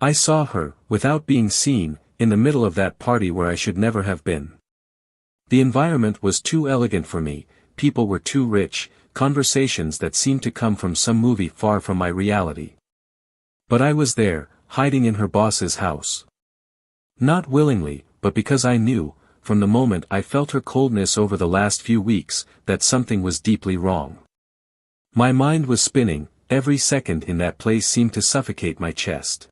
I saw her, without being seen, in the middle of that party where I should never have been. The environment was too elegant for me, people were too rich, conversations that seemed to come from some movie far from my reality. But I was there, hiding in her boss's house. Not willingly, but because I knew, from the moment I felt her coldness over the last few weeks, that something was deeply wrong. My mind was spinning, every second in that place seemed to suffocate my chest.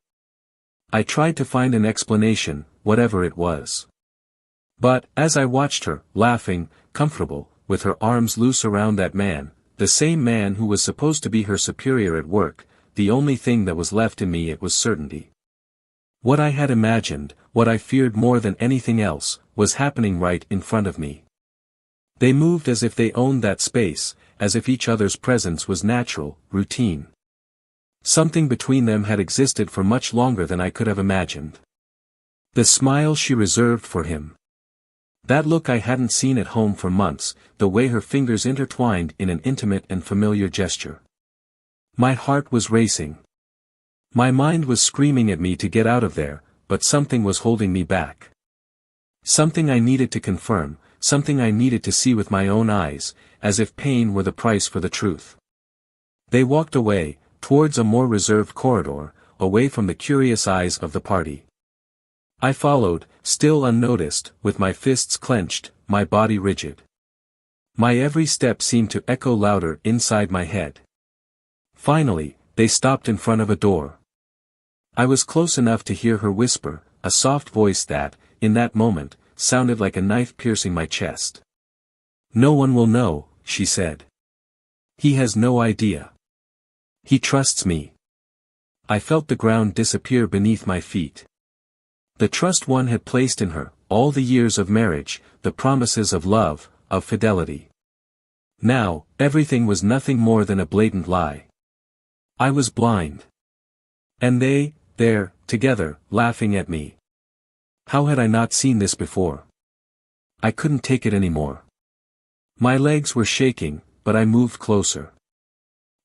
I tried to find an explanation, whatever it was. But, as I watched her, laughing, comfortable, with her arms loose around that man, the same man who was supposed to be her superior at work, the only thing that was left in me it was certainty. What I had imagined, what I feared more than anything else, was happening right in front of me. They moved as if they owned that space, as if each other's presence was natural, routine. Something between them had existed for much longer than I could have imagined. The smile she reserved for him. That look I hadn't seen at home for months, the way her fingers intertwined in an intimate and familiar gesture. My heart was racing. My mind was screaming at me to get out of there, but something was holding me back. Something I needed to confirm, something I needed to see with my own eyes, as if pain were the price for the truth. They walked away, towards a more reserved corridor, away from the curious eyes of the party. I followed, still unnoticed, with my fists clenched, my body rigid. My every step seemed to echo louder inside my head. Finally, they stopped in front of a door. I was close enough to hear her whisper, a soft voice that, in that moment, sounded like a knife piercing my chest. "No one will know," she said. "He has no idea. He trusts me." I felt the ground disappear beneath my feet. The trust one had placed in her, all the years of marriage, the promises of love, of fidelity. Now, everything was nothing more than a blatant lie. I was blind. And they, there, together, laughing at me. How had I not seen this before? I couldn't take it anymore. My legs were shaking, but I moved closer.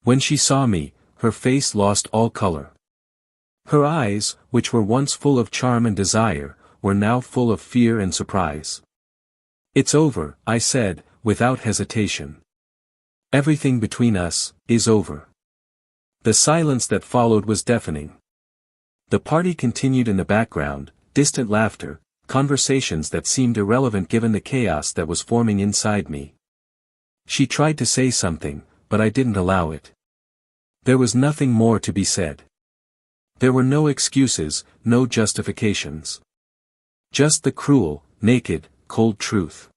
When she saw me, her face lost all color. Her eyes, which were once full of charm and desire, were now full of fear and surprise. "It's over," I said, without hesitation. "Everything between us is over." The silence that followed was deafening. The party continued in the background, distant laughter, conversations that seemed irrelevant given the chaos that was forming inside me. She tried to say something, but I didn't allow it. There was nothing more to be said. There were no excuses, no justifications. Just the cruel, naked, cold truth.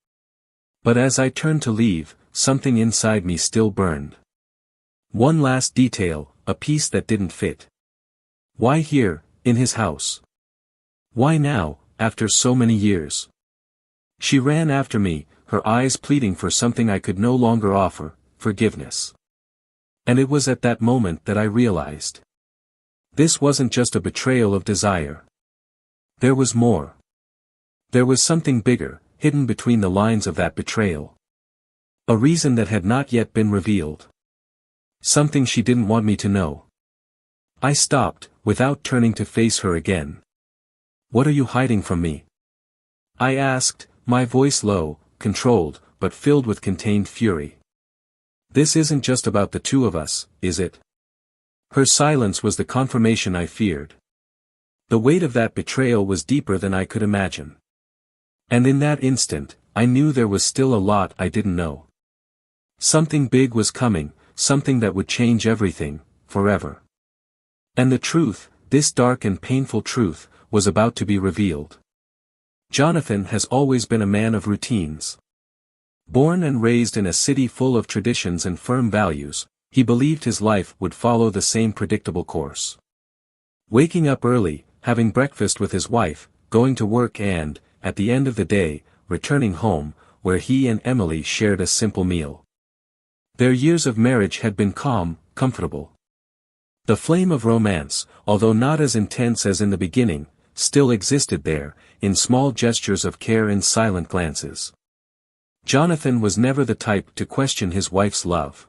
But as I turned to leave, something inside me still burned. One last detail, a piece that didn't fit. Why here, in his house? Why now, after so many years? She ran after me, her eyes pleading for something I could no longer offer, forgiveness. And it was at that moment that I realized. This wasn't just a betrayal of desire. There was more. There was something bigger, hidden between the lines of that betrayal. A reason that had not yet been revealed. Something she didn't want me to know. I stopped, without turning to face her again. "What are you hiding from me?" I asked, my voice low, controlled, but filled with contained fury. "This isn't just about the two of us, is it?" Her silence was the confirmation I feared. The weight of that betrayal was deeper than I could imagine. And in that instant, I knew there was still a lot I didn't know. Something big was coming, something that would change everything, forever. And the truth, this dark and painful truth, was about to be revealed. Jonathan has always been a man of routines. Born and raised in a city full of traditions and firm values, he believed his life would follow the same predictable course. Waking up early, having breakfast with his wife, going to work and, at the end of the day, returning home, where he and Emily shared a simple meal. Their years of marriage had been calm, comfortable. The flame of romance, although not as intense as in the beginning, still existed there, in small gestures of care and silent glances. Jonathan was never the type to question his wife's love.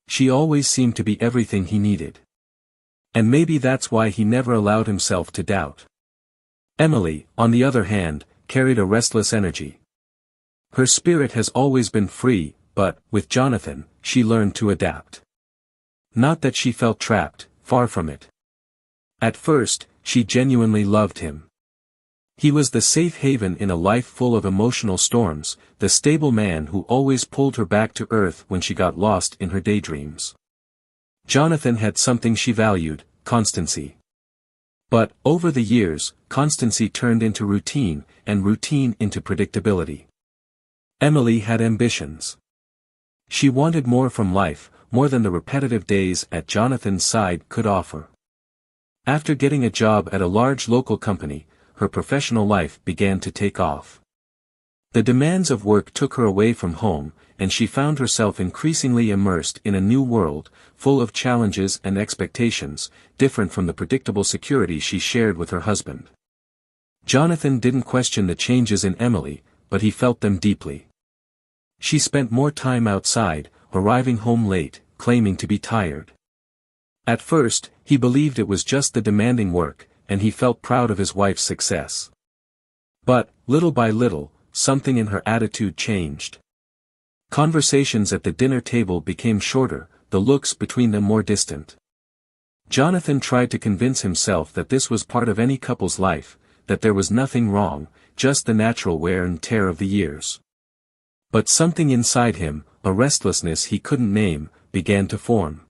She always seemed to be everything he needed. And maybe that's why he never allowed himself to doubt. Emily, on the other hand, carried a restless energy. Her spirit has always been free, but, with Jonathan, she learned to adapt. Not that she felt trapped, far from it. At first, she genuinely loved him. He was the safe haven in a life full of emotional storms, the stable man who always pulled her back to earth when she got lost in her daydreams. Jonathan had something she valued, constancy. But, over the years, constancy turned into routine, and routine into predictability. Emily had ambitions. She wanted more from life, more than the repetitive days at Jonathan's side could offer. After getting a job at a large local company, her professional life began to take off. The demands of work took her away from home, and she found herself increasingly immersed in a new world, full of challenges and expectations, different from the predictable security she shared with her husband. Jonathan didn't question the changes in Emily, but he felt them deeply. She spent more time outside, arriving home late, claiming to be tired. At first, he believed it was just the demanding work, and he felt proud of his wife's success. But, little by little, something in her attitude changed. Conversations at the dinner table became shorter, the looks between them more distant. Jonathan tried to convince himself that this was part of any couple's life, that there was nothing wrong, just the natural wear and tear of the years. But something inside him, a restlessness he couldn't name, began to form.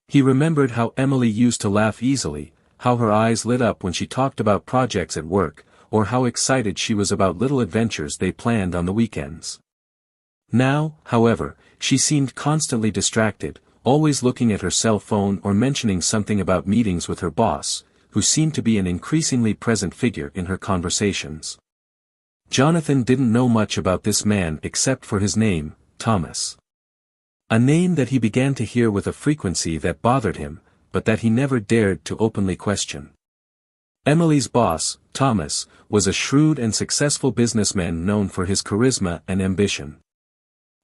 He remembered how Emily used to laugh easily, how her eyes lit up when she talked about projects at work, or how excited she was about little adventures they planned on the weekends. Now, however, she seemed constantly distracted, always looking at her cell phone or mentioning something about meetings with her boss, who seemed to be an increasingly present figure in her conversations. Jonathan didn't know much about this man except for his name, Thomas. A name that he began to hear with a frequency that bothered him, but that he never dared to openly question. Emily's boss, Thomas, was a shrewd and successful businessman known for his charisma and ambition.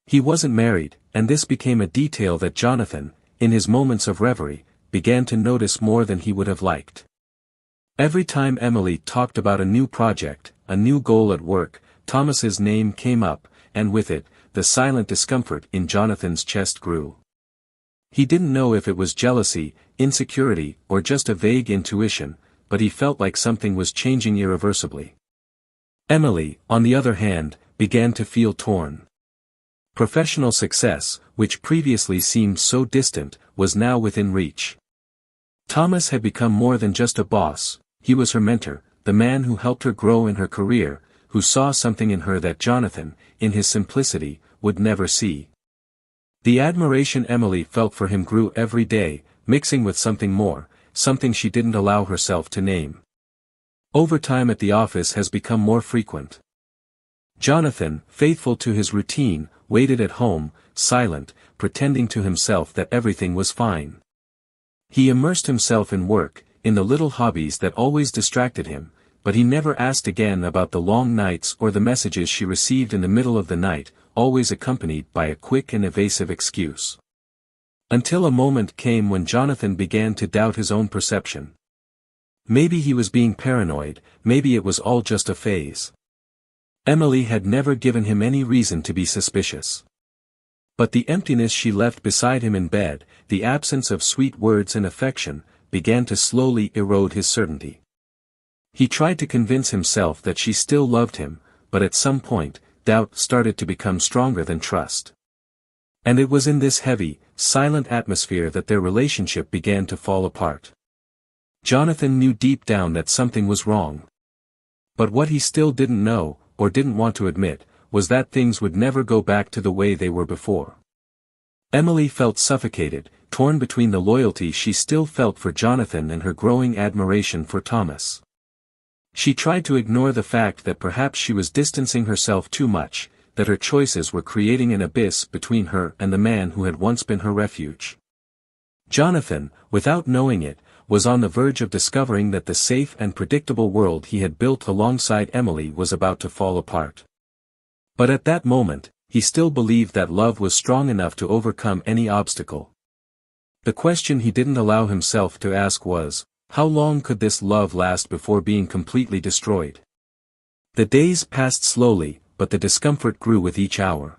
He wasn't married, and this became a detail that Jonathan, in his moments of reverie, began to notice more than he would have liked. Every time Emily talked about a new project, a new goal at work, Thomas's name came up, and with it, the silent discomfort in Jonathan's chest grew. He didn't know if it was jealousy, insecurity, or just a vague intuition, but he felt like something was changing irreversibly. Emily, on the other hand, began to feel torn. Professional success, which previously seemed so distant, was now within reach. Thomas had become more than just a boss, he was her mentor, the man who helped her grow in her career, who saw something in her that Jonathan, in his simplicity, would never see. The admiration Emily felt for him grew every day, mixing with something more, something she didn't allow herself to name. Overtime at the office has become more frequent. Jonathan, faithful to his routine, waited at home, silent, pretending to himself that everything was fine. He immersed himself in work, in the little hobbies that always distracted him, but he never asked again about the long nights or the messages she received in the middle of the night, always accompanied by a quick and evasive excuse. Until a moment came when Jonathan began to doubt his own perception. Maybe he was being paranoid, maybe it was all just a phase. Emily had never given him any reason to be suspicious. But the emptiness she left beside him in bed, the absence of sweet words and affection, began to slowly erode his certainty. He tried to convince himself that she still loved him, but at some point, doubt started to become stronger than trust. And it was in this heavy, silent atmosphere that their relationship began to fall apart. Jonathan knew deep down that something was wrong. But what he still didn't know, or didn't want to admit, was that things would never go back to the way they were before. Emily felt suffocated, torn between the loyalty she still felt for Jonathan and her growing admiration for Thomas. She tried to ignore the fact that perhaps she was distancing herself too much, that her choices were creating an abyss between her and the man who had once been her refuge. Jonathan, without knowing it, was on the verge of discovering that the safe and predictable world he had built alongside Emily was about to fall apart. But at that moment, he still believed that love was strong enough to overcome any obstacle. The question he didn't allow himself to ask was, how long could this love last before being completely destroyed? The days passed slowly, but the discomfort grew with each hour.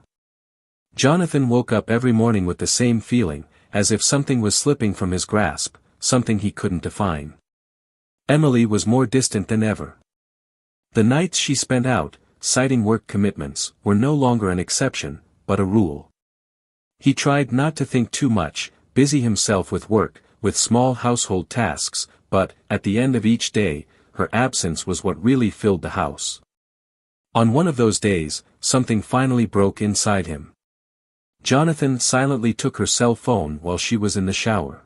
Jonathan woke up every morning with the same feeling, as if something was slipping from his grasp, something he couldn't define. Emily was more distant than ever. The nights she spent out, citing work commitments, were no longer an exception, but a rule. He tried not to think too much, busy himself with work, with small household tasks, but, at the end of each day, her absence was what really filled the house. On one of those days, something finally broke inside him. Jonathan silently took her cell phone while she was in the shower.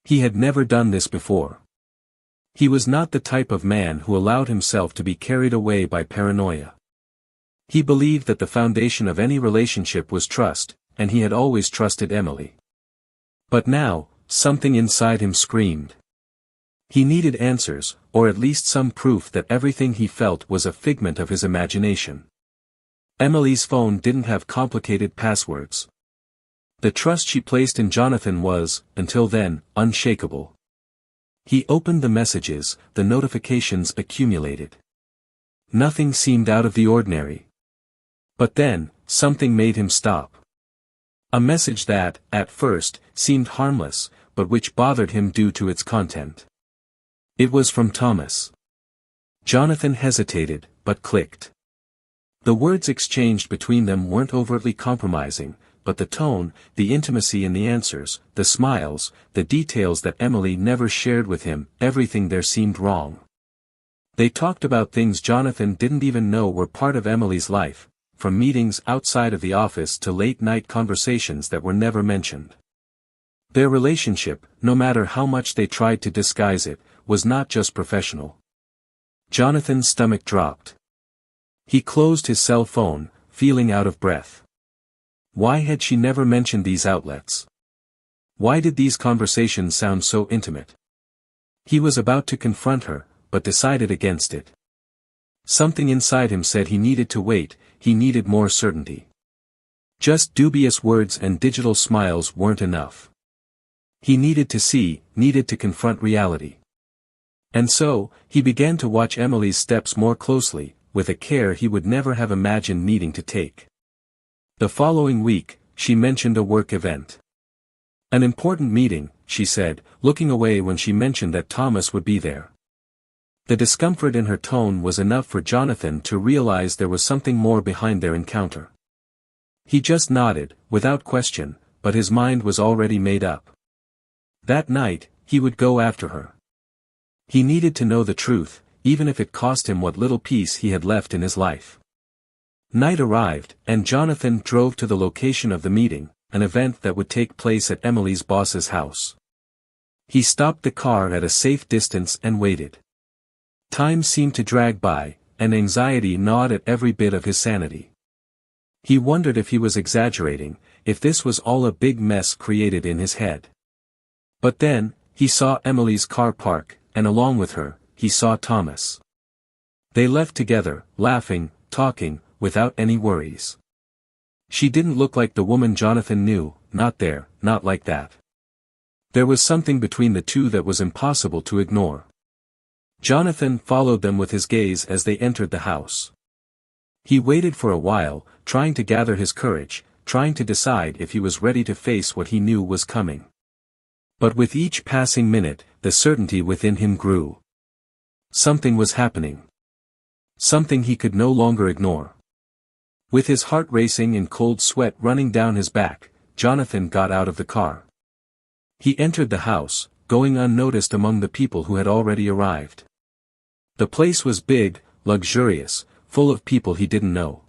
He had never done this before. He was not the type of man who allowed himself to be carried away by paranoia. He believed that the foundation of any relationship was trust, and he had always trusted Emily. But now, something inside him screamed. He needed answers, or at least some proof that everything he felt was a figment of his imagination. Emily's phone didn't have complicated passwords. The trust she placed in Jonathan was, until then, unshakable. He opened the messages, the notifications accumulated. Nothing seemed out of the ordinary. But then, something made him stop. A message that, at first, seemed harmless, but which bothered him due to its content. It was from Thomas. Jonathan hesitated, but clicked. The words exchanged between them weren't overtly compromising, but the tone, the intimacy in the answers, the smiles, the details that Emily never shared with him, everything there seemed wrong. They talked about things Jonathan didn't even know were part of Emily's life, from meetings outside of the office to late-night conversations that were never mentioned. Their relationship, no matter how much they tried to disguise it, was not just professional. Jonathan's stomach dropped. He closed his cell phone, feeling out of breath. Why had she never mentioned these outlets? Why did these conversations sound so intimate? He was about to confront her, but decided against it. Something inside him said he needed to wait, he needed more certainty. Just dubious words and digital smiles weren't enough. He needed to see, needed to confront reality. And so, he began to watch Emily's steps more closely, with a care he would never have imagined needing to take. The following week, she mentioned a work event. An important meeting, she said, looking away when she mentioned that Thomas would be there. The discomfort in her tone was enough for Jonathan to realize there was something more behind their encounter. He just nodded, without question, but his mind was already made up. That night, he would go after her. He needed to know the truth, even if it cost him what little peace he had left in his life. Night arrived, and Jonathan drove to the location of the meeting, an event that would take place at Emily's boss's house. He stopped the car at a safe distance and waited. Time seemed to drag by, and anxiety gnawed at every bit of his sanity. He wondered if he was exaggerating, if this was all a big mess created in his head. But then, he saw Emily's car park, and along with her, he saw Thomas. They left together, laughing, talking, without any worries. She didn't look like the woman Jonathan knew, not there, not like that. There was something between the two that was impossible to ignore. Jonathan followed them with his gaze as they entered the house. He waited for a while, trying to gather his courage, trying to decide if he was ready to face what he knew was coming. But with each passing minute, the certainty within him grew. Something was happening. Something he could no longer ignore. With his heart racing and cold sweat running down his back, Jonathan got out of the car. He entered the house, going unnoticed among the people who had already arrived. The place was big, luxurious, full of people he didn't know.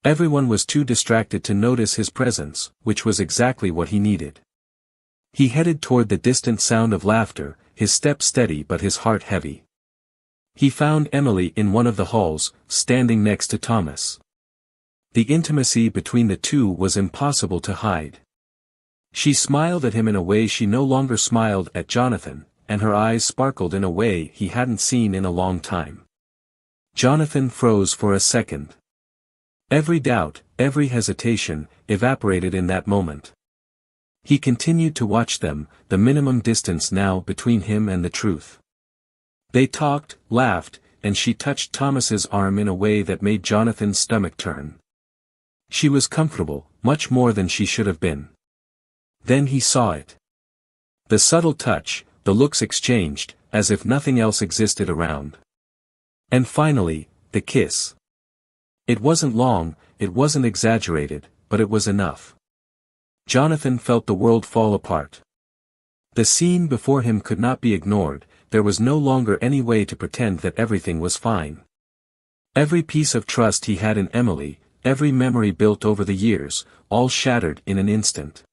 Everyone was too distracted to notice his presence, which was exactly what he needed. He headed toward the distant sound of laughter, his step steady but his heart heavy. He found Emily in one of the halls, standing next to Thomas. The intimacy between the two was impossible to hide. She smiled at him in a way she no longer smiled at Jonathan, and her eyes sparkled in a way he hadn't seen in a long time. Jonathan froze for a second. Every doubt, every hesitation, evaporated in that moment. He continued to watch them, the minimum distance now between him and the truth. They talked, laughed, and she touched Thomas's arm in a way that made Jonathan's stomach turn. She was comfortable, much more than she should have been. Then he saw it. The subtle touch, the looks exchanged, as if nothing else existed around. And finally, the kiss. It wasn't long, it wasn't exaggerated, but it was enough. Jonathan felt the world fall apart. The scene before him could not be ignored, there was no longer any way to pretend that everything was fine. Every piece of trust he had in Emily, every memory built over the years, all shattered in an instant.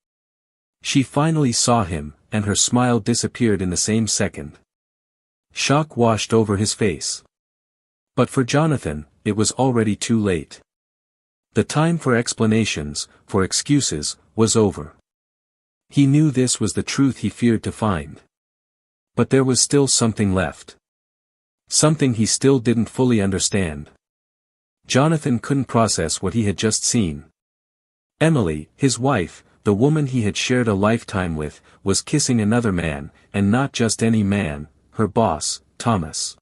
She finally saw him, and her smile disappeared in the same second. Shock washed over his face. But for Jonathan, it was already too late. The time for explanations, for excuses, was over. He knew this was the truth he feared to find. But there was still something left. Something he still didn't fully understand. Jonathan couldn't process what he had just seen. Emily, his wife, the woman he had shared a lifetime with, was kissing another man, and not just any man, her boss, Thomas.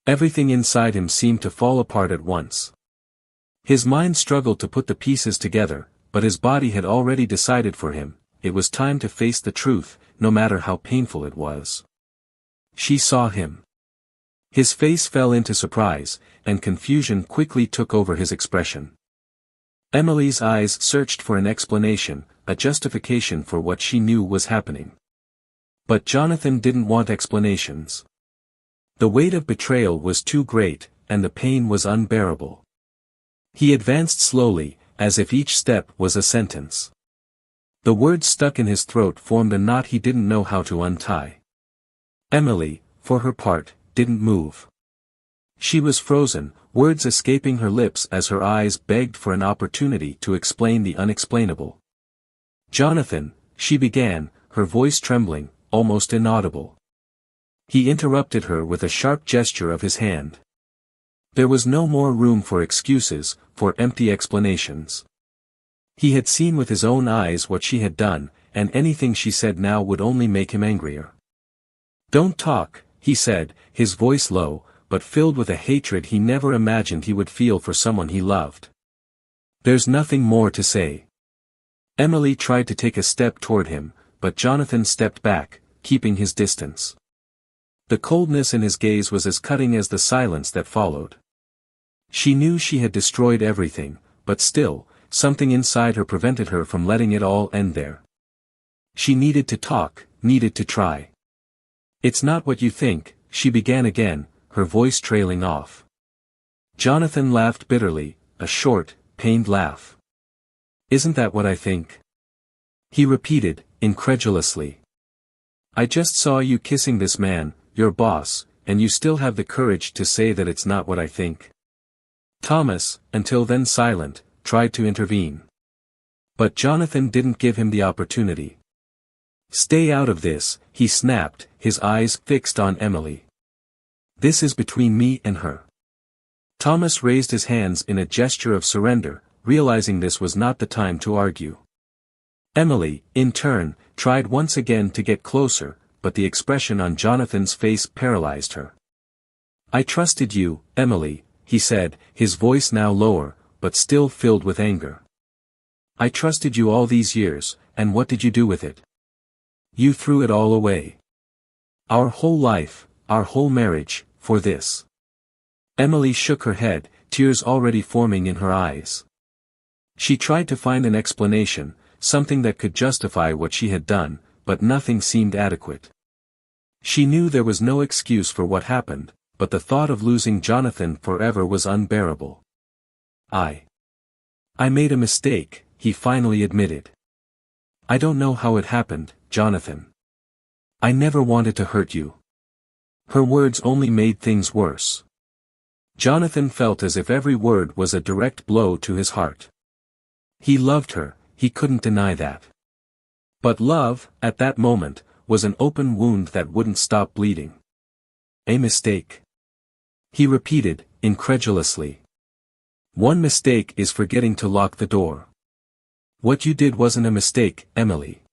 Everything inside him seemed to fall apart at once. His mind struggled to put the pieces together, but his body had already decided for him, it was time to face the truth, no matter how painful it was. She saw him. His face fell into surprise, and confusion quickly took over his expression. Emily's eyes searched for an explanation, a justification for what she knew was happening. But Jonathan didn't want explanations. The weight of betrayal was too great, and the pain was unbearable. He advanced slowly, as if each step was a sentence. The words stuck in his throat formed a knot he didn't know how to untie. Emily, for her part, didn't move. She was frozen, words escaping her lips as her eyes begged for an opportunity to explain the unexplainable. "Jonathan," she began, her voice trembling, almost inaudible. He interrupted her with a sharp gesture of his hand. There was no more room for excuses, for empty explanations. He had seen with his own eyes what she had done, and anything she said now would only make him angrier. "Don't talk," he said, his voice low, but filled with a hatred he never imagined he would feel for someone he loved. "There's nothing more to say." Emily tried to take a step toward him, but Jonathan stepped back, keeping his distance. The coldness in his gaze was as cutting as the silence that followed. She knew she had destroyed everything, but still, something inside her prevented her from letting it all end there. She needed to talk, needed to try. "It's not what you think," she began again, her voice trailing off. Jonathan laughed bitterly, a short, pained laugh. "Isn't that what I think?" he repeated, incredulously. "I just saw you kissing this man, your boss, and you still have the courage to say that it's not what I think." Thomas, until then silent, tried to intervene. But Jonathan didn't give him the opportunity. "Stay out of this," he snapped, his eyes fixed on Emily. "This is between me and her." Thomas raised his hands in a gesture of surrender, realizing this was not the time to argue. Emily, in turn, tried once again to get closer, but the expression on Jonathan's face paralyzed her. "I trusted you, Emily," he said, his voice now lower, but still filled with anger. "I trusted you all these years, and what did you do with it? You threw it all away. Our whole life, our whole marriage, for this." Emily shook her head, tears already forming in her eyes. She tried to find an explanation, something that could justify what she had done, but nothing seemed adequate. She knew there was no excuse for what happened, but the thought of losing Jonathan forever was unbearable. I made a mistake," he finally admitted. "I don't know how it happened, Jonathan. I never wanted to hurt you." Her words only made things worse. Jonathan felt as if every word was a direct blow to his heart. He loved her, he couldn't deny that. But love, at that moment, was an open wound that wouldn't stop bleeding. "A mistake," he repeated, incredulously. "One mistake is forgetting to lock the door. What you did wasn't a mistake, Emily.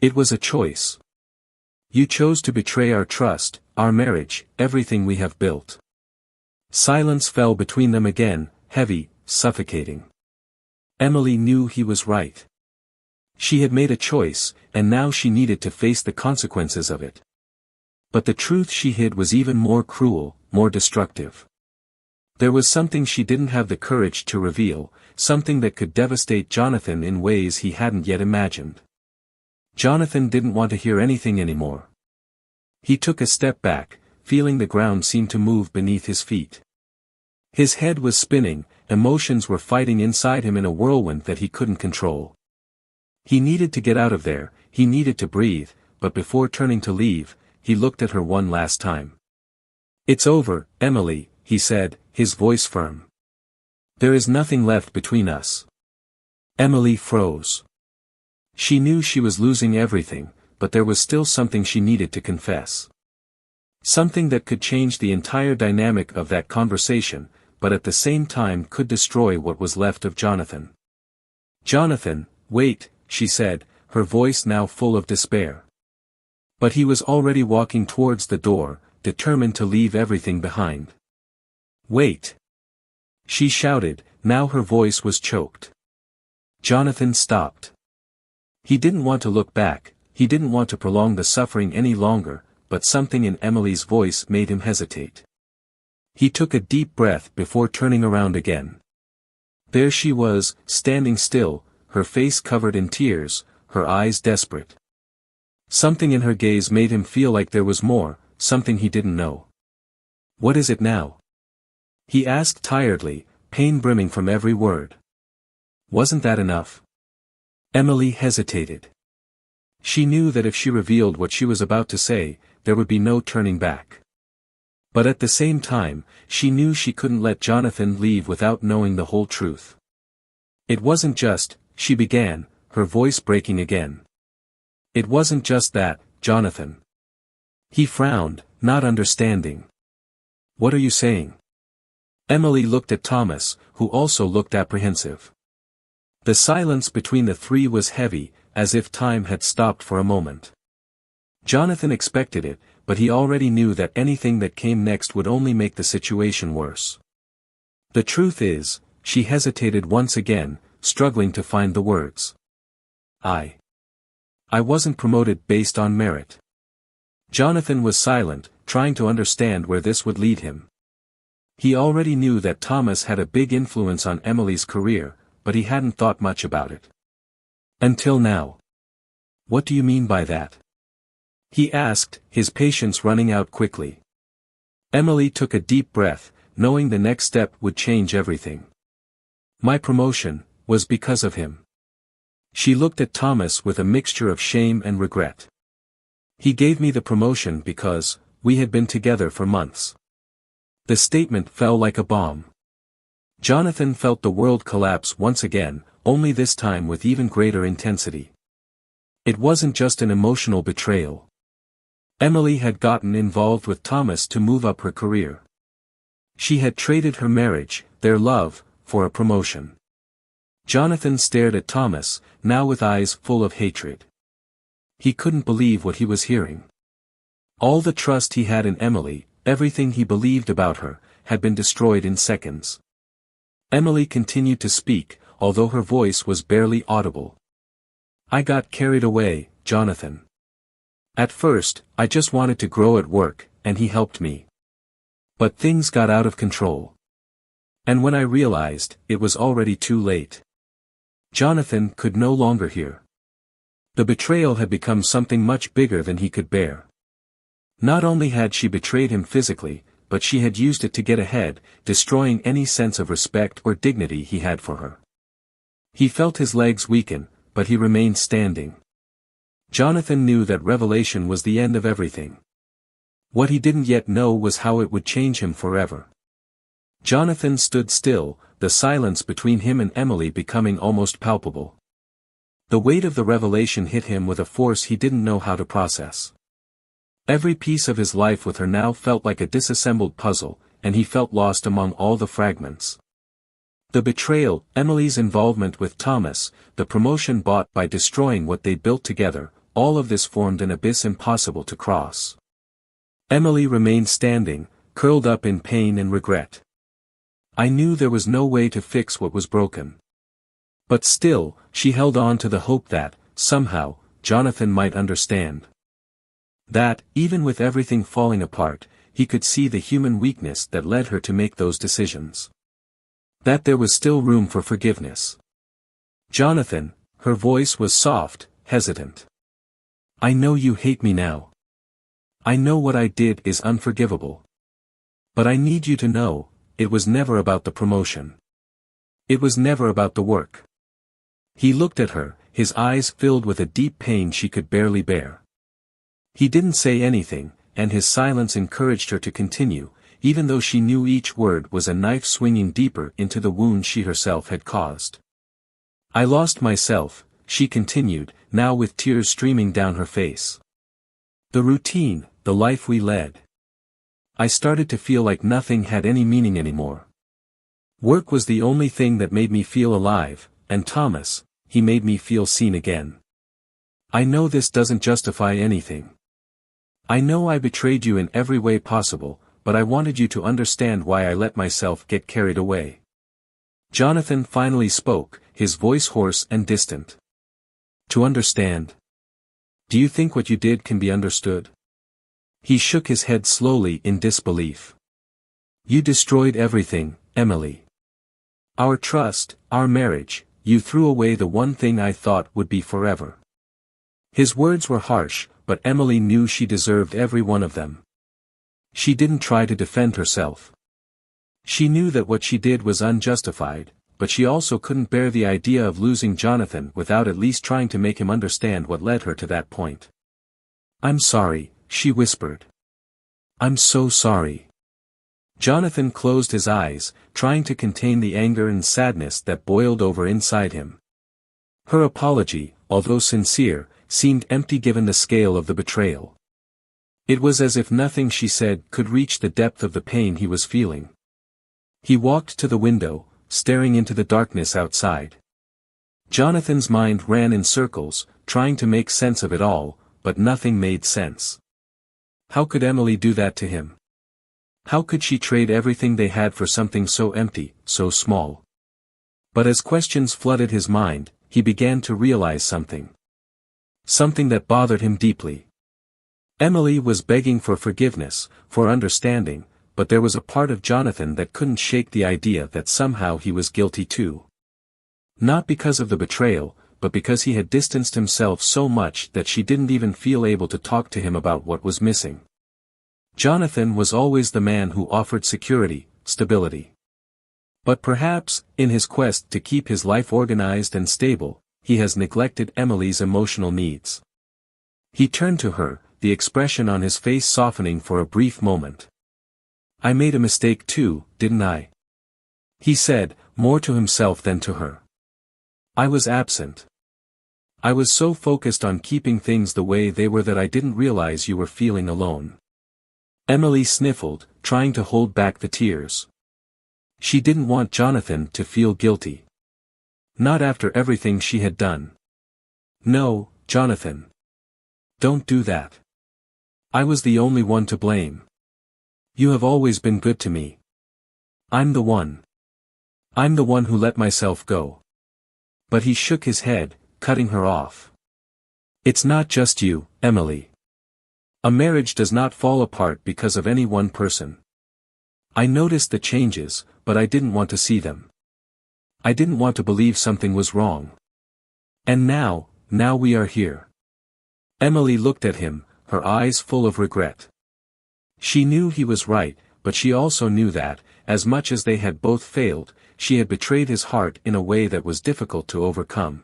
It was a choice. You chose to betray our trust, our marriage, everything we have built. Silence fell between them again, heavy, suffocating. Emily knew he was right. She had made a choice, and now she needed to face the consequences of it. But the truth she hid was even more cruel, more destructive. There was something she didn't have the courage to reveal, something that could devastate Jonathan in ways he hadn't yet imagined. Jonathan didn't want to hear anything anymore. He took a step back, feeling the ground seem to move beneath his feet. His head was spinning, emotions were fighting inside him in a whirlwind that he couldn't control. He needed to get out of there, he needed to breathe, but before turning to leave, he looked at her one last time. "It's over, Emily," he said, his voice firm. "There is nothing left between us." Emily froze. She knew she was losing everything, but there was still something she needed to confess. Something that could change the entire dynamic of that conversation, but at the same time could destroy what was left of Jonathan. "Jonathan, wait," she said, her voice now full of despair. But he was already walking towards the door, determined to leave everything behind. "Wait!" she shouted, now her voice was choked. Jonathan stopped. He didn't want to look back, he didn't want to prolong the suffering any longer, but something in Emily's voice made him hesitate. He took a deep breath before turning around again. There she was, standing still, her face covered in tears, her eyes desperate. Something in her gaze made him feel like there was more, something he didn't know. "What is it now?" he asked tiredly, pain brimming from every word. "Wasn't that enough?" Emily hesitated. She knew that if she revealed what she was about to say, there would be no turning back. But at the same time, she knew she couldn't let Jonathan leave without knowing the whole truth. "It wasn't just," she began, her voice breaking again. "It wasn't just that, Jonathan." He frowned, not understanding. "What are you saying?" Emily looked at Thomas, who also looked apprehensive. The silence between the three was heavy, as if time had stopped for a moment. Jonathan expected it, but he already knew that anything that came next would only make the situation worse. "The truth is," she hesitated once again, struggling to find the words. I wasn't promoted based on merit." Jonathan was silent, trying to understand where this would lead him. He already knew that Thomas had a big influence on Emily's career, but he hadn't thought much about it. Until now. "What do you mean by that?" he asked, his patience running out quickly. Emily took a deep breath, knowing the next step would change everything. "My promotion was because of him." She looked at Thomas with a mixture of shame and regret. "He gave me the promotion because we had been together for months." The statement fell like a bomb. Jonathan felt the world collapse once again, only this time with even greater intensity. It wasn't just an emotional betrayal. Emily had gotten involved with Thomas to move up her career. She had traded her marriage, their love, for a promotion. Jonathan stared at Thomas, now with eyes full of hatred. He couldn't believe what he was hearing. All the trust he had in Emily, everything he believed about her, had been destroyed in seconds. Emily continued to speak, although her voice was barely audible. "I got carried away, Jonathan. At first, I just wanted to grow at work, and he helped me. But things got out of control. And when I realized, it was already too late." Jonathan could no longer hear. The betrayal had become something much bigger than he could bear. Not only had she betrayed him physically, but she had used it to get ahead, destroying any sense of respect or dignity he had for her. He felt his legs weaken, but he remained standing. Jonathan knew that revelation was the end of everything. What he didn't yet know was how it would change him forever. Jonathan stood still, the silence between him and Emily becoming almost palpable. The weight of the revelation hit him with a force he didn't know how to process. Every piece of his life with her now felt like a disassembled puzzle, and he felt lost among all the fragments. The betrayal, Emily's involvement with Thomas, the promotion bought by destroying what they built together, all of this formed an abyss impossible to cross. Emily remained standing, curled up in pain and regret. I knew there was no way to fix what was broken. But still, she held on to the hope that, somehow, Jonathan might understand. That, even with everything falling apart, he could see the human weakness that led her to make those decisions. That there was still room for forgiveness. Jonathan, her voice was soft, hesitant. I know you hate me now. I know what I did is unforgivable. But I need you to know, it was never about the promotion. It was never about the work. He looked at her, his eyes filled with a deep pain she could barely bear. He didn't say anything, and his silence encouraged her to continue, even though she knew each word was a knife swinging deeper into the wound she herself had caused. I lost myself, she continued, now with tears streaming down her face. The routine, the life we led. I started to feel like nothing had any meaning anymore. Work was the only thing that made me feel alive, and Thomas, he made me feel seen again. I know this doesn't justify anything. I know I betrayed you in every way possible, but I wanted you to understand why I let myself get carried away. Jonathan finally spoke, his voice hoarse and distant. To understand? Do you think what you did can be understood? He shook his head slowly in disbelief. You destroyed everything, Emily. Our trust, our marriage, you threw away the one thing I thought would be forever. His words were harsh, but Emily knew she deserved every one of them. She didn't try to defend herself. She knew that what she did was unjustified, but she also couldn't bear the idea of losing Jonathan without at least trying to make him understand what led her to that point. I'm sorry, she whispered. I'm so sorry. Jonathan closed his eyes, trying to contain the anger and sadness that boiled over inside him. Her apology, although sincere, seemed empty given the scale of the betrayal. It was as if nothing she said could reach the depth of the pain he was feeling. He walked to the window, staring into the darkness outside. Jonathan's mind ran in circles, trying to make sense of it all, but nothing made sense. How could Emily do that to him? How could she trade everything they had for something so empty, so small? But as questions flooded his mind, he began to realize something. Something that bothered him deeply. Emily was begging for forgiveness, for understanding, but there was a part of Jonathan that couldn't shake the idea that somehow he was guilty too. Not because of the betrayal, but because he had distanced himself so much that she didn't even feel able to talk to him about what was missing. Jonathan was always the man who offered security, stability. But perhaps, in his quest to keep his life organized and stable, he has neglected Emily's emotional needs. He turned to her, the expression on his face softening for a brief moment. I made a mistake too, didn't I? He said, more to himself than to her. I was absent. I was so focused on keeping things the way they were that I didn't realize you were feeling alone. Emily sniffled, trying to hold back the tears. She didn't want Jonathan to feel guilty. Not after everything she had done. No, Jonathan. Don't do that. I was the only one to blame. You have always been good to me. I'm the one. I'm the one who let myself go. But he shook his head, cutting her off. It's not just you, Emily. A marriage does not fall apart because of any one person. I noticed the changes, but I didn't want to see them. I didn't want to believe something was wrong. And now we are here. Emily looked at him, her eyes full of regret. She knew he was right, but she also knew that, as much as they had both failed, she had betrayed his heart in a way that was difficult to overcome.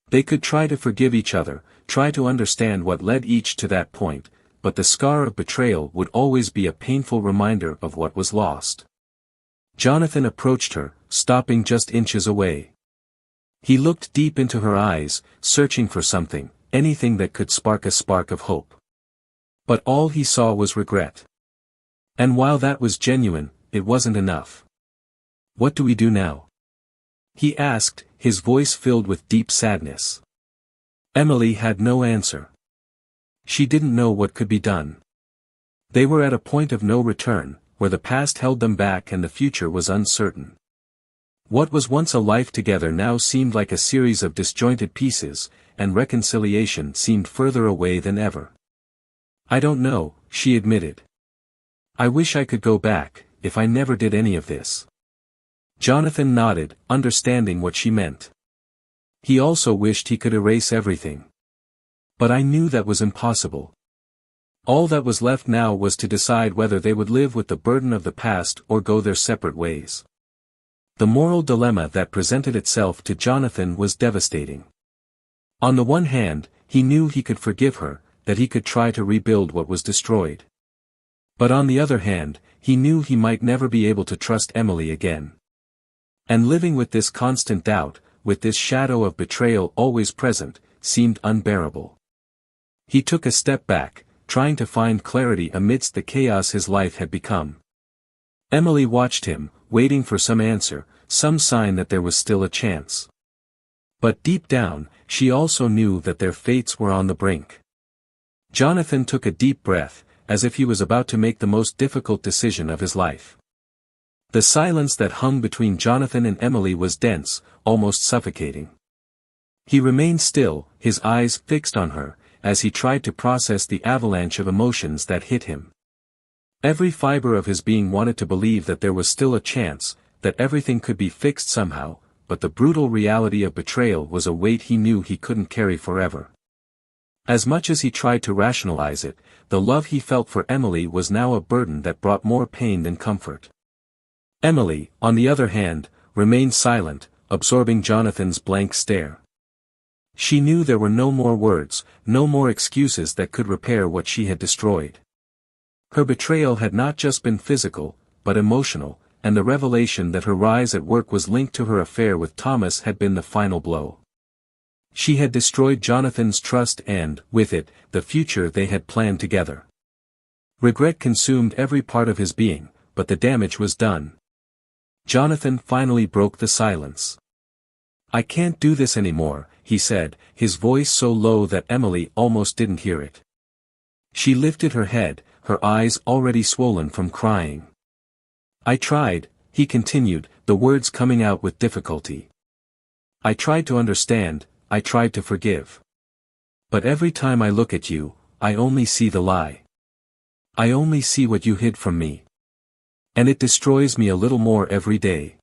They could try to forgive each other, try to understand what led each to that point, but the scar of betrayal would always be a painful reminder of what was lost. Jonathan approached her, stopping just inches away. He looked deep into her eyes, searching for something, anything that could spark a spark of hope. But all he saw was regret. And while that was genuine, it wasn't enough. What do we do now? He asked, his voice filled with deep sadness. Emily had no answer. She didn't know what could be done. They were at a point of no return, where the past held them back and the future was uncertain. What was once a life together now seemed like a series of disjointed pieces, and reconciliation seemed further away than ever. "I don't know," she admitted. "I wish I could go back, if I never did any of this." Jonathan nodded, understanding what she meant. He also wished he could erase everything. But I knew that was impossible. All that was left now was to decide whether they would live with the burden of the past or go their separate ways. The moral dilemma that presented itself to Jonathan was devastating. On the one hand, he knew he could forgive her, that he could try to rebuild what was destroyed. But on the other hand, he knew he might never be able to trust Emily again. And living with this constant doubt, with this shadow of betrayal always present, seemed unbearable. He took a step back, trying to find clarity amidst the chaos his life had become. Emily watched him, waiting for some answer, some sign that there was still a chance. But deep down, she also knew that their fates were on the brink. Jonathan took a deep breath, as if he was about to make the most difficult decision of his life. The silence that hung between Jonathan and Emily was dense, almost suffocating. He remained still, his eyes fixed on her, as he tried to process the avalanche of emotions that hit him. Every fiber of his being wanted to believe that there was still a chance, that everything could be fixed somehow, but the brutal reality of betrayal was a weight he knew he couldn't carry forever. As much as he tried to rationalize it, the love he felt for Emily was now a burden that brought more pain than comfort. Emily, on the other hand, remained silent, absorbing Jonathan's blank stare. She knew there were no more words, no more excuses that could repair what she had destroyed. Her betrayal had not just been physical, but emotional, and the revelation that her rise at work was linked to her affair with Thomas had been the final blow. She had destroyed Jonathan's trust and, with it, the future they had planned together. Regret consumed every part of his being, but the damage was done. Jonathan finally broke the silence. "I can't do this anymore," he said, his voice so low that Emily almost didn't hear it. She lifted her head, her eyes already swollen from crying. "I tried," he continued, the words coming out with difficulty. "I tried to understand, I tried to forgive. But every time I look at you, I only see the lie. I only see what you hid from me. And it destroys me a little more every day."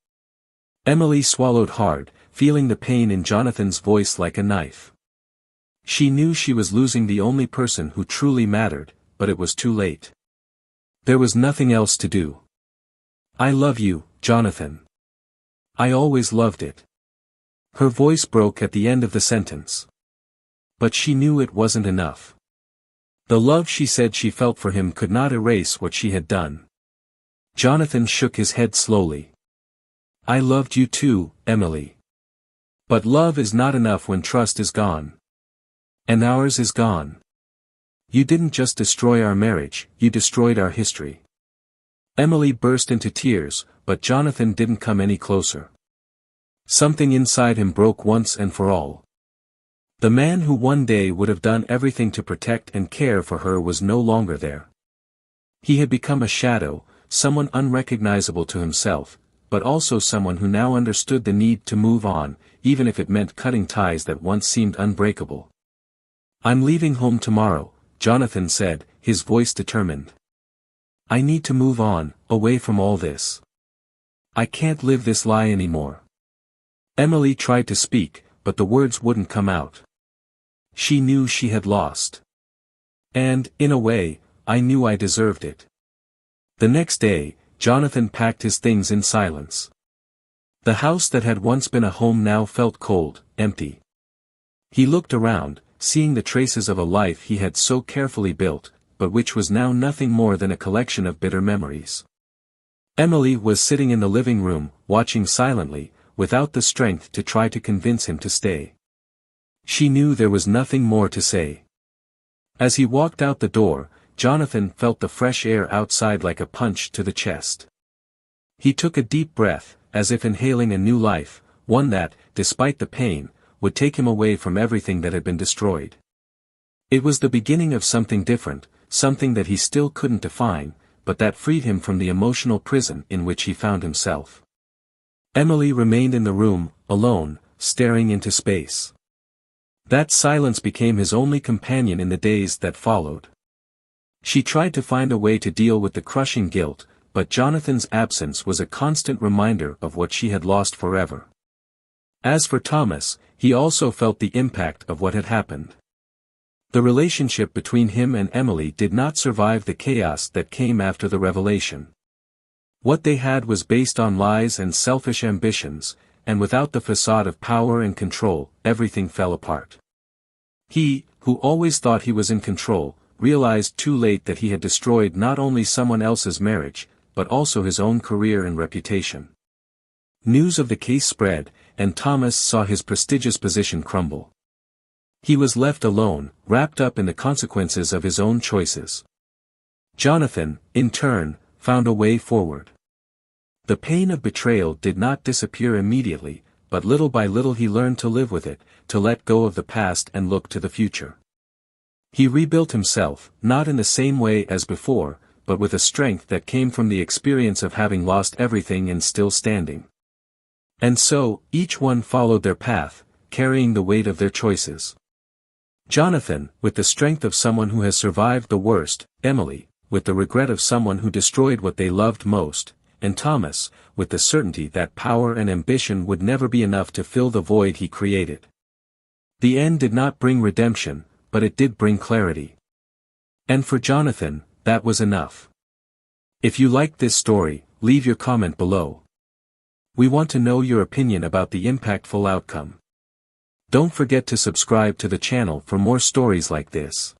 Emily swallowed hard, feeling the pain in Jonathan's voice like a knife. She knew she was losing the only person who truly mattered, but it was too late. There was nothing else to do. "I love you, Jonathan. I always loved it." Her voice broke at the end of the sentence. But she knew it wasn't enough. The love she said she felt for him could not erase what she had done. Jonathan shook his head slowly. "I loved you too, Emily. But love is not enough when trust is gone. And ours is gone. You didn't just destroy our marriage, you destroyed our history." Emily burst into tears, but Jonathan didn't come any closer. Something inside him broke once and for all. The man who one day would have done everything to protect and care for her was no longer there. He had become a shadow, someone unrecognizable to himself, but also someone who now understood the need to move on, even if it meant cutting ties that once seemed unbreakable. "I'm leaving home tomorrow," Jonathan said, his voice determined. "I need to move on, away from all this. I can't live this lie anymore." Emily tried to speak, but the words wouldn't come out. She knew she had lost. And, in a way, I knew I deserved it. The next day, Jonathan packed his things in silence. The house that had once been a home now felt cold, empty. He looked around, seeing the traces of a life he had so carefully built, but which was now nothing more than a collection of bitter memories. Emily was sitting in the living room, watching silently, without the strength to try to convince him to stay. She knew there was nothing more to say. As he walked out the door, Jonathan felt the fresh air outside like a punch to the chest. He took a deep breath, as if inhaling a new life, one that, despite the pain, would take him away from everything that had been destroyed. It was the beginning of something different, something that he still couldn't define, but that freed him from the emotional prison in which he found himself. Emily remained in the room, alone, staring into space. That silence became his only companion in the days that followed. She tried to find a way to deal with the crushing guilt, but Jonathan's absence was a constant reminder of what she had lost forever. As for Thomas, he also felt the impact of what had happened. The relationship between him and Emily did not survive the chaos that came after the revelation. What they had was based on lies and selfish ambitions, and without the facade of power and control, everything fell apart. He, who always thought he was in control, realized too late that he had destroyed not only someone else's marriage, but also his own career and reputation. News of the case spread, and Thomas saw his prestigious position crumble. He was left alone, wrapped up in the consequences of his own choices. Jonathan, in turn, found a way forward. The pain of betrayal did not disappear immediately, but little by little he learned to live with it, to let go of the past and look to the future. He rebuilt himself, not in the same way as before, but with a strength that came from the experience of having lost everything and still standing. And so, each one followed their path, carrying the weight of their choices. Jonathan, with the strength of someone who has survived the worst, Emily, with the regret of someone who destroyed what they loved most, and Thomas, with the certainty that power and ambition would never be enough to fill the void he created. The end did not bring redemption, but it did bring clarity. And for Jonathan, that was enough. If you liked this story, leave your comment below. We want to know your opinion about the impactful outcome. Don't forget to subscribe to the channel for more stories like this.